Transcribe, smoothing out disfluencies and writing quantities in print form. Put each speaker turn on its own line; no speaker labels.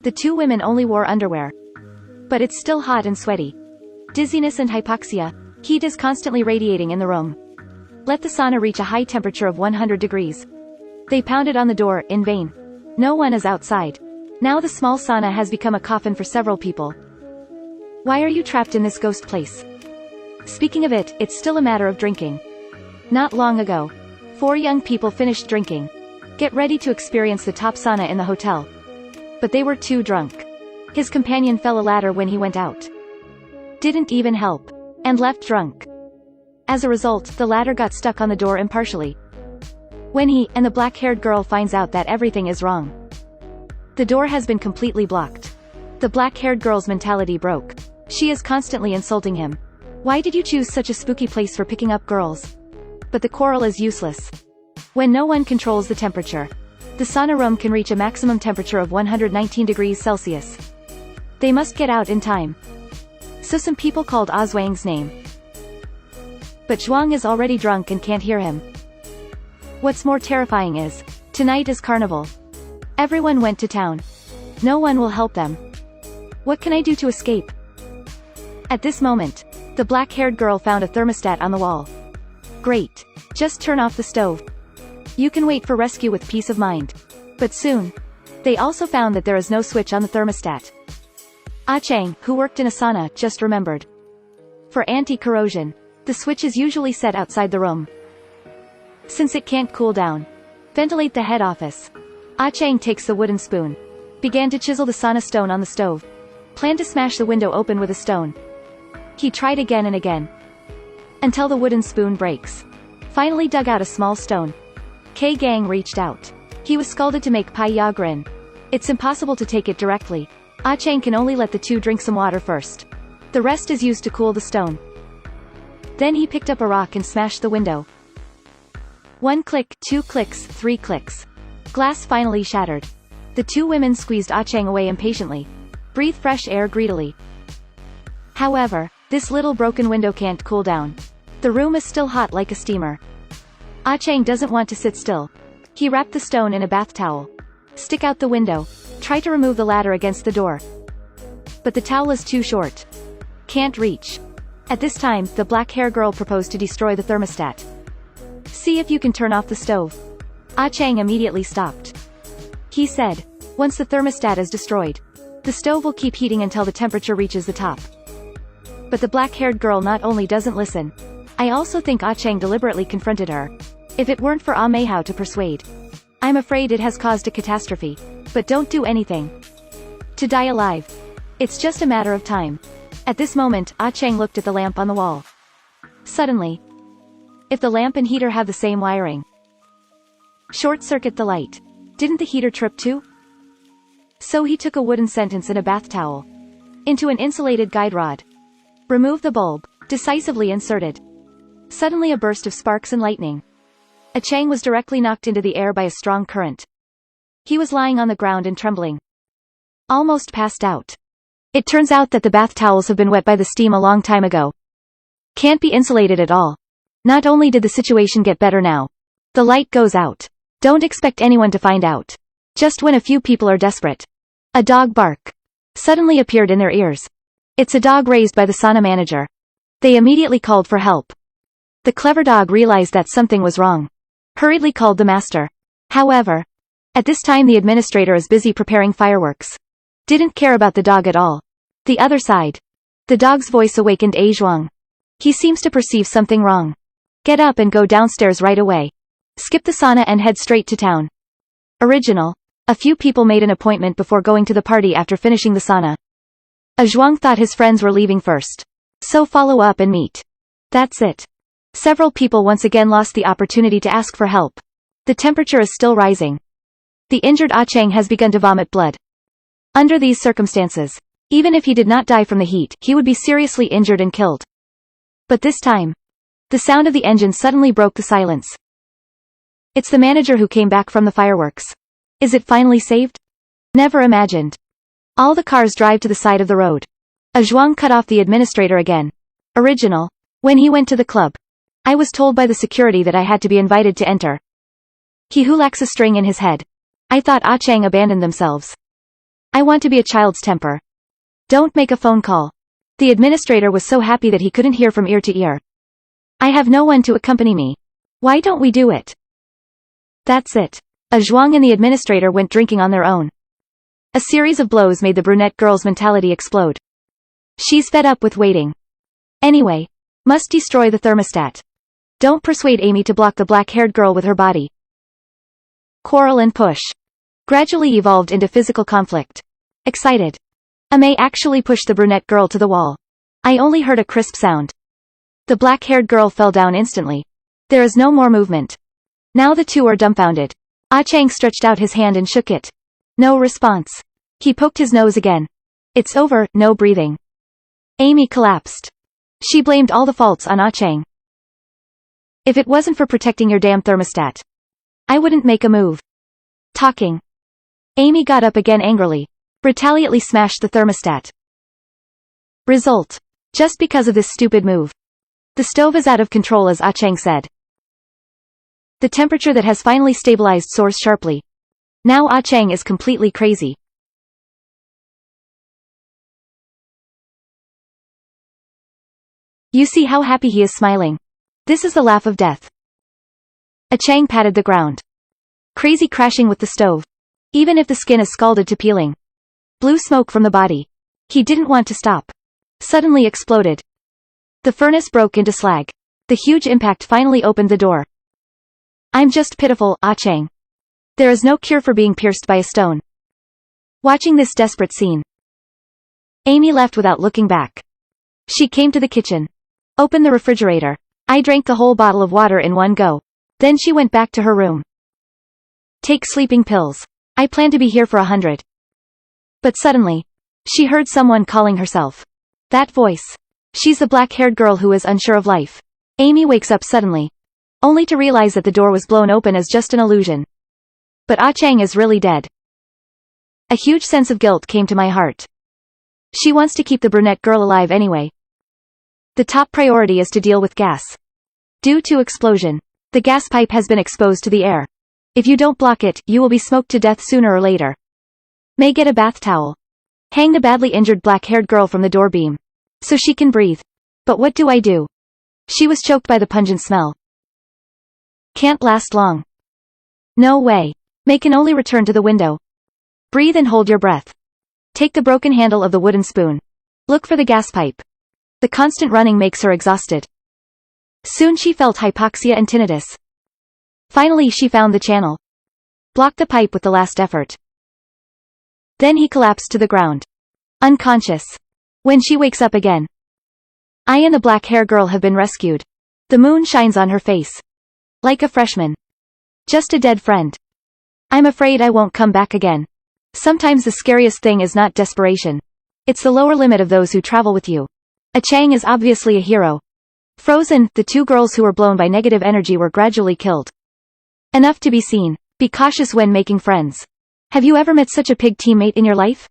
The two women only wore underwear. But it's still hot and sweaty. Dizziness and hypoxia. Heat is constantly radiating in the room. Let the sauna reach a high temperature of 100 degrees. They pounded on the door, in vain. No one is outside. Now the small sauna has become a coffin for several people. Why are you trapped in this ghost place? Speaking of it, it's still a matter of drinking. Not long ago, 4 young people finished drinking. Get ready to experience the top sauna in the hotel. But they were too drunk. His companion fell a ladder when he went out. Didn't even help. And left drunk. As a result, the ladder got stuck on the door impartially. When he and the black-haired girl finds out that everything is wrong. The door has been completely blocked. The black-haired girl's mentality broke. She is constantly insulting him. Why did you choose such a spooky place for picking up girls? But the quarrel is useless. When no one controls the temperature, the sauna room can reach a maximum temperature of 119 degrees Celsius. They must get out in time. So some people called Zhuang's name. But Zhuang is already drunk and can't hear him. What's more terrifying is, tonight is carnival. Everyone went to town. No one will help them. What can I do to escape? At this moment, the black-haired girl found a thermostat on the wall. Great. Just turn off the stove. You can wait for rescue with peace of mind. But soon, they also found that there is no switch on the thermostat. Chang, who worked in a sauna, just remembered. For anti-corrosion, the switch is usually set outside the room. Since it can't cool down, ventilate the head office. Chang takes the wooden spoon. Began to chisel the sauna stone on the stove. Planned to smash the window open with a stone. He tried again and again. Until the wooden spoon breaks. Finally dug out a small stone. K Gang reached out. He was scalded to make Pai Ya grin. It's impossible to take it directly. Chang can only let the two drink some water first. The rest is used to cool the stone. Then he picked up a rock and smashed the window. 1 click, 2 clicks, 3 clicks. Glass finally shattered. The two women squeezed Chang away impatiently. Breathe fresh air greedily. However, this little broken window can't cool down. The room is still hot like a steamer. Chang doesn't want to sit still. He wrapped the stone in a bath towel. Stick out the window. Try to remove the ladder against the door. But the towel is too short. Can't reach. At this time, the black-haired girl proposed to destroy the thermostat. See if you can turn off the stove. Chang immediately stopped. He said, once the thermostat is destroyed, the stove will keep heating until the temperature reaches the top. But the black-haired girl not only doesn't listen. I also think Chang deliberately confronted her. If it weren't for Mei to persuade. I'm afraid it has caused a catastrophe. But don't do anything. To die alive. It's just a matter of time. At this moment, Chang looked at the lamp on the wall. Suddenly. If the lamp and heater have the same wiring. Short-circuit the light. Didn't the heater trip too? So he took a wooden sentence and a bath towel. Into an insulated guide rod. Remove the bulb. Decisively inserted. Suddenly a burst of sparks and lightning. Chang was directly knocked into the air by a strong current. He was lying on the ground and trembling. Almost passed out. It turns out that the bath towels have been wet by the steam a long time ago. Can't be insulated at all. Not only did the situation get better now. The light goes out. Don't expect anyone to find out. Just when a few people are desperate. A dog bark. Suddenly appeared in their ears. It's a dog raised by the sauna manager. They immediately called for help. The clever dog realized that something was wrong. Hurriedly called the master. However, at this time the administrator is busy preparing fireworks. Didn't care about the dog at all. The other side. The dog's voice awakened Zhuang. He seems to perceive something wrong. Get up and go downstairs right away. Skip the sauna and head straight to town. Original. A few people made an appointment before going to the party after finishing the sauna. Zhuang thought his friends were leaving first. So follow up and meet. That's it. Several people once again lost the opportunity to ask for help. The temperature is still rising. The injured Chang has begun to vomit blood. Under these circumstances, even if he did not die from the heat, he would be seriously injured and killed. But this time, the sound of the engine suddenly broke the silence. It's the manager who came back from the fireworks. Is it finally saved? Never imagined. All the cars drive to the side of the road. Zhuang cut off the administrator again. Original. When he went to the club. I was told by the security that I had to be invited to enter. He who lacks a string in his head. I thought Chang abandoned themselves. I want to be a child's temper. Don't make a phone call. The administrator was so happy that he couldn't hear from ear to ear. I have no one to accompany me. Why don't we do it? That's it. A Zhuang and the administrator went drinking on their own. A series of blows made the brunette girl's mentality explode. She's fed up with waiting. Anyway, must destroy the thermostat. Don't persuade Amy to block the black-haired girl with her body. Quarrel and push. Gradually evolved into physical conflict. Excited. Ame actually pushed the brunette girl to the wall. I only heard a crisp sound. The black-haired girl fell down instantly. There is no more movement. Now the two are dumbfounded. Ah Chang stretched out his hand and shook it. No response. He poked his nose again. It's over, no breathing. Amy collapsed. She blamed all the faults on Ah Chang. If it wasn't for protecting your damn thermostat, I wouldn't make a move. Talking. Amy got up again angrily. Retaliately smashed the thermostat. Result. Just because of this stupid move. The stove is out of control, as Ah Chang said. The temperature that has finally stabilized soars sharply. Now Ah Chang is completely crazy. You see how happy he is smiling. This is the laugh of death. Ah Chang patted the ground. Crazy crashing with the stove. Even if the skin is scalded to peeling. Blue smoke from the body. He didn't want to stop. Suddenly exploded. The furnace broke into slag. The huge impact finally opened the door. I'm just pitiful, Ah Chang. There is no cure for being pierced by a stone. Watching this desperate scene, Amy left without looking back. She came to the kitchen. Opened the refrigerator. I drank the whole bottle of water in one go. Then she went back to her room. Take sleeping pills. I plan to be here for 100. But suddenly, she heard someone calling herself. That voice. She's the black-haired girl who is unsure of life. Amy wakes up suddenly. Only to realize that the door was blown open as just an illusion. But Ah Chang is really dead. A huge sense of guilt came to my heart. She wants to keep the brunette girl alive anyway. The top priority is to deal with gas. Due to explosion, the gas pipe has been exposed to the air. If you don't block it, you will be smoked to death sooner or later. May get a bath towel. Hang the badly injured black-haired girl from the door beam. So she can breathe. But what do I do? She was choked by the pungent smell. Can't last long. No way. May can only return to the window. Breathe and hold your breath. Take the broken handle of the wooden spoon. Look for the gas pipe. The constant running makes her exhausted. Soon she felt hypoxia and tinnitus. Finally she found the channel. Blocked the pipe with the last effort. Then he collapsed to the ground. Unconscious. When she wakes up again, I and the black-hair girl have been rescued. The moon shines on her face. Like a freshman. Just a dead friend. I'm afraid I won't come back again. Sometimes the scariest thing is not desperation. It's the lower limit of those who travel with you. Ah Chang is obviously a hero. Frozen, the two girls who were blown by negative energy were gradually killed. Enough to be seen. Be cautious when making friends. Have you ever met such a pig teammate in your life?